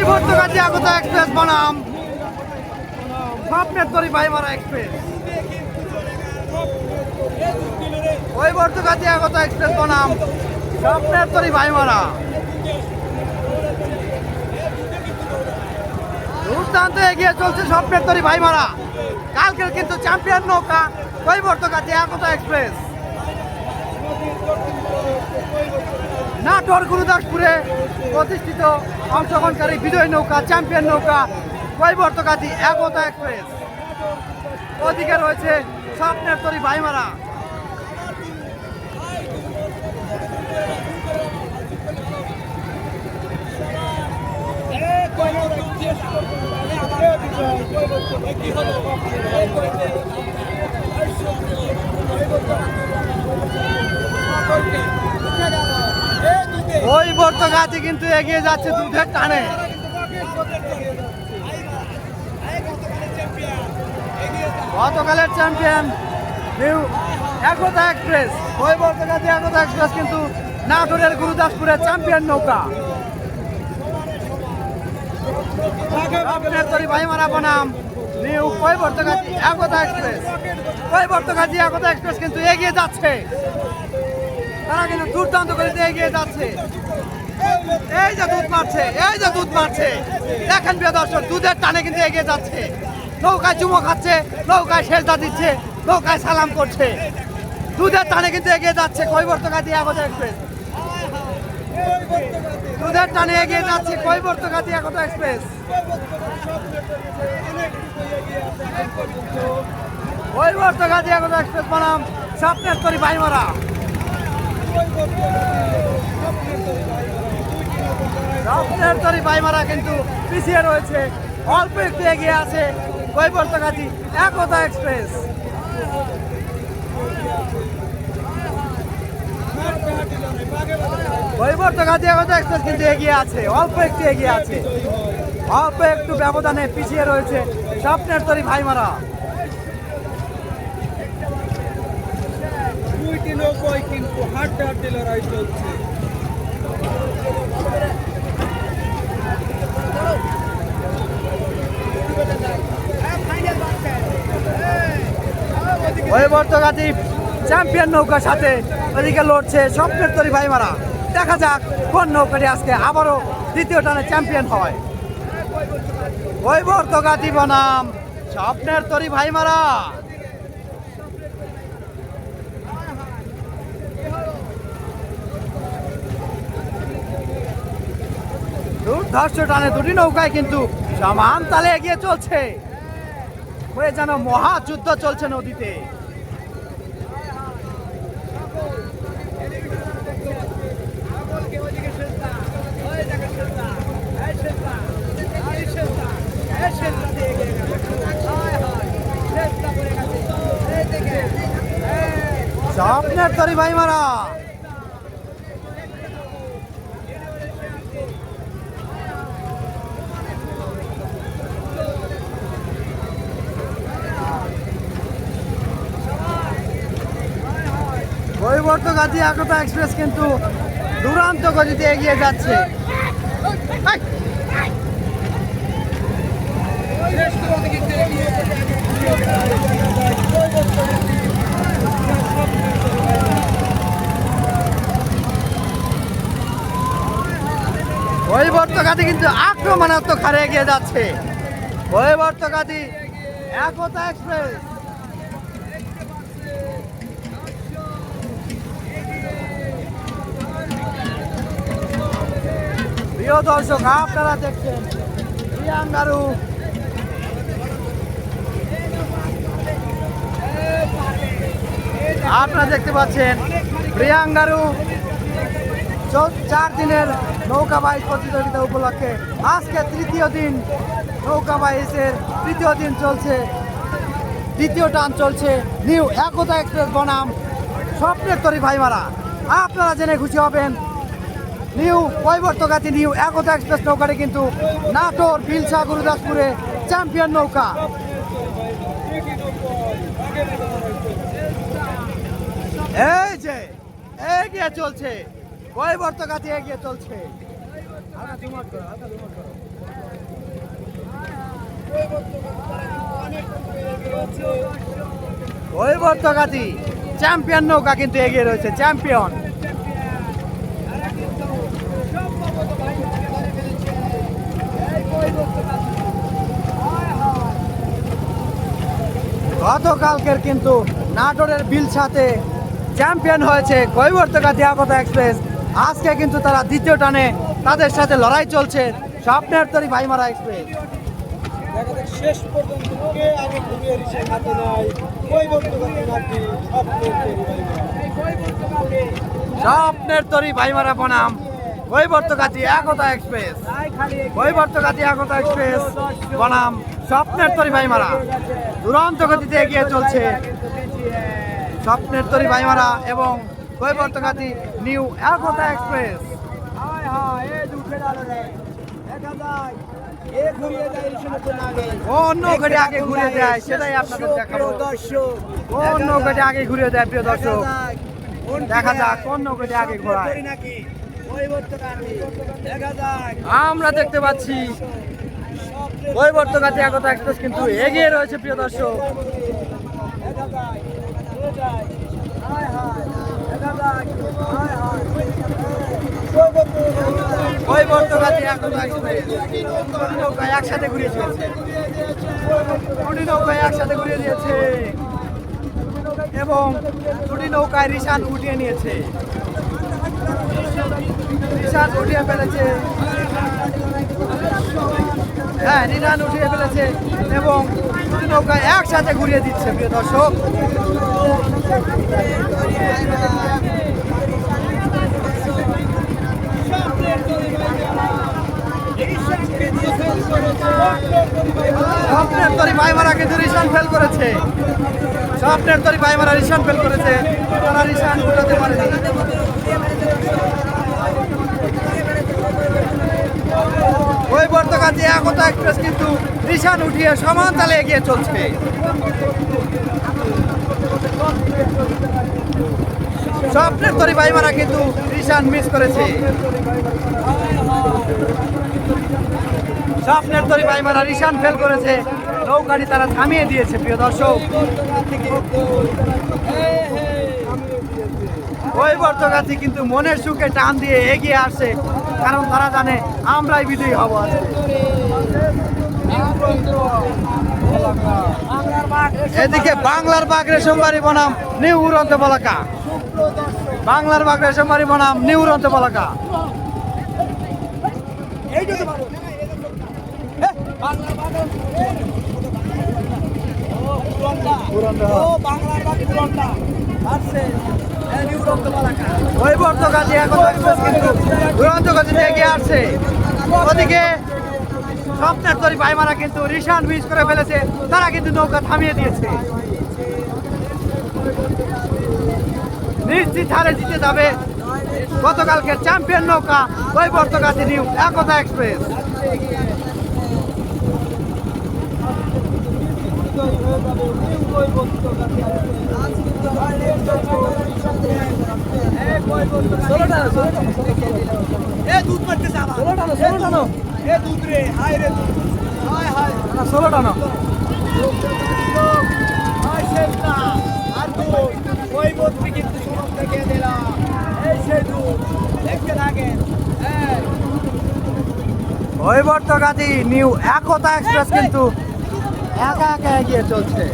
কৈবর্তগাজী আগত এক্সপ্রেস বনাম স্বপ্নের তরী ভাইমারা এক্সপ্রেস। কৈবর্তগাজী আগত এক্সপ্রেস বনাম স্বপ্নের তরী ভাইমারা। দুর্দান্ত এগিয়ে চলছে স্বপ্নের তরী ভাইমারা। কালকের কিন্তু চ্যাম্পিয়ন নৌকা কৈবর্তগাজী আগত এক্সপ্রেস। নাটোর গুরুদাসপুরে প্রতিষ্ঠিত অংশগ্রহণকারী বিজয় নৌকা চ্যাম্পিয়ন নৌকা কৈবর্তগাজী আগত এক্সপ্রেস। ওদিকে রয়েছে স্বপ্নের তরী ভাইমারা। কৈবর্তগাজী কিন্তু এগিয়ে যাচ্ছে দুধের টানে। গতকালের চ্যাম্পিয়ন নিউ একতা এক্সপ্রেস কৈবর্তগাজী একতা এক্সপ্রেস কিন্তু নাটোরের গুরুদাসপুরের চ্যাম্পিয়ন নৌকা। স্বপ্নের তরী ভাইমারা বনাম নিউ কৈবর্তগাজী একতা এক্সপ্রেস। কৈবর্তগাজী একতা এক্সপ্রেস কিন্তু এগিয়ে যাচ্ছে, তারা কিন্তু দুর্দান্ত করে এগিয়ে যাচ্ছে। এই যে দুধ মারছে, এই যে দুধ মারছে, দেখেন প্রিয় দর্শক, দুধের টানে কিন্তু এগিয়ে যাচ্ছে। নৌকায় চুমো খাচ্ছে, নৌকায় সেজদা দিচ্ছে, নৌকায় সালাম করছে। দুধের টানে কিন্তু এগিয়ে যাচ্ছে কৈবর্তগাজী একতা এক্সপ্রেস। দুধের টানে এগিয়ে যাচ্ছে কৈবর্তগাজী একতা এক্সপ্রেস। কৈবর্তগাজী একতা এক্সপ্রেস বনাম স্বপ্নের তরী ভাইমারা। স্বপ্নের তরী ভাইমারা কিন্তু পিছিয়ে রয়েছে, অল্প একটু এগিয়ে আছে কৈবর্তগাজী একতা এক্সপ্রেস। কৈবর্তগাজী একতা এক্সপ্রেস কিন্তু এগিয়ে আছে, অল্প একটু এগিয়ে আছে, অল্প একটু ব্যবধানে পিছিয়ে রয়েছে স্বপ্নের তরী ভাইমারা। দুইটি নৌকায় কিন্তু হাড্ডাহাড্ডি লড়াই চলছে। কৈবর্তগাজী চ্যাম্পিয়ন নৌকার সাথে ওদিকে লড়ছে স্বপ্নের তরী ভাইমারা। দেখা যাক কোন নৌকাটি আজকে আবারও দ্বিতীয় টানে চ্যাম্পিয়ন হয়। কৈবর্তগাজী বনাম স্বপ্নের তরী ভাইমারা। দুর্ধর্ষ টানে দুটি নৌকায় কিন্তু সমান তালে এগিয়ে চলছে, হয়ে যেন মহাযুদ্ধ চলছে নদীতে। স্বপ্নের তরী ভাইমারা। কৈবর্তগাজী একতা এক্সপ্রেস কিন্তু দুরান্ত গতিতে এগিয়ে যাচ্ছে। কৈবর্তগাজী কিন্তু আক্রমণাত্মক হারে এগিয়ে যাচ্ছে। কৈবর্তগাজী একতা এক্সপ্রেস। প্রিয় দর্শক, আপনারা দেখছেন প্রিয়াঙ্গারু। আপনারা দেখতে পাচ্ছেন প্রিয়াঙ্গারু 4 দিনের নৌকা বাইচ প্রতিযোগিতা উপলক্ষে আজকে তৃতীয় দিন নৌকা বাইচের তৃতীয় দিন চলছে, দ্বিতীয় টান চলছে নিউ একতা এক্সপ্রেস বনাম স্বপ্নের তরী ভাইমারা। আপনারা জেনে খুশি হবেন, নিউ কৈবর্তগাজী নিউ একতা এক্সপ্রেস নৌকাটি কিন্তু নাটোর বিলসা গুরুদাসপুরে চ্যাম্পিয়ন নৌকা। এই যে এগিয়ে চলছে কৈবর্তগাজী, এগিয়ে চলছে। কৈবর্তগাছি চ্যাম্পিয়ন নৌকা কিন্তু এগিয়ে রয়েছে, চ্যাম্পিয়ন। গতকালকের কিন্তু নাটোরের বিলসাতে চ্যাম্পিয়ন হয়েছে কৈবর্তগাছি একতা এক্সপ্রেস। আজকে কিন্তু তারা দ্বিতীয় টানে তাদের সাথে লড়াই চলছে স্বপ্নের তরী ভাইমারা এক্সপ্রেস। দেখা যাক শেষ পর্যন্ত কে আগে ঘুরিয়ে দিচ্ছে হাতে নাই কৈবর্তগাছি নাকি স্বপ্নের তরী ভাইমারা বনাম কৈবর্তগাছি একতা এক্সপ্রেস। কৈবর্তগাছি একতা এক্সপ্রেস বনাম স্বপ্নের তরী ভাইমারা দুরন্ত গতিতে এগিয়ে চলছে স্বপ্নের তরী ভাইমারা এবং কৈবর্তগাছি নিউ একতা এক্সপ্রেস। কোন নৌকাটি আগে ঘুরে দেয় সেটাই আপনাদের দেখাবো। কোন নৌকাটি আগে ঘুরে দেয় প্রিয় দর্শক, দেখা যাক কোন নৌকাটি আগে ঘোরায়। আমরা দেখতে পাচ্ছি কৈবর্তগাছি একতা এক্সপ্রেস কিন্তু এগিয়ে রয়েছে প্রিয় দর্শক। কৈবর্তগাছি একতা এক্সপ্রেস দুটি নৌকা একসাথে ঘুরিয়ে দিয়েছে, দুটি নৌকা একসাথে ঘুরিয়ে দিয়েছে এবং দুটি নৌকায় রিশান উঠিয়ে নিয়েছে, রিশান উঠিয়ে ফেলেছে। হ্যাঁ, রিশান উঠিয়ে ফেলেছে এবং দুটি নৌকায় একসাথে ঘুরিয়ে দিচ্ছে প্রিয় দর্শক। স্বপ্নের তরী ভাইমারা কিন্তু রিশান ফেল করেছে, স্বপ্নের তরী ভাইমারা রিশান ফেল করেছে, তারা রিশান উঠাতে পারেনি। কৈবর্তগাছি একতা এক্সপ্রেস কিন্তু রিশান উঠিয়ে সমান তালে এগিয়ে চলছে। স্বপ্নের তরী ভাইমারা কিন্তু রিশান মিস করেছে, স্বপ্নের তরী ভাইমারা রিশান ফেল করেছে, নৌকাটি তারা থামিয়ে দিয়েছে প্রিয় দর্শক। কৈবর্তগাছি কিন্তু মনের সুখে টান দিয়ে এগিয়ে আসছে, কারণ তারা জানে আমরাই বিজয়ী হব। এদিকে বাংলার বাঘ রেশমবাড়ি বনাম নিউ উড়ন্ত বলাকা, বাংলার বাঘ রেশমবাড়ি বনাম নিউ উড়ন্ত বলাকা। কৈবর্তগাছি একতা এক্সপ্রেস কিন্তু দুরন্ত গতিতে এগিয়ে আসছে। ওদিকে স্বপ্নের তরী ভাইমারা কিন্তু রিশান মিস করে ফেলেছে, তারা কিন্তু নৌকা থামিয়ে দিয়েছে। নিশ্চিত হারে জিতে যাবে গতকালকের চ্যাম্পিয়ন নৌকা কৈবর্তগাছি নিউ একতা এক্সপ্রেস। কৈবর্তগাছি নিউ একতা এক্সপ্রেস কিন্তু একা একা এগিয়ে চলছে।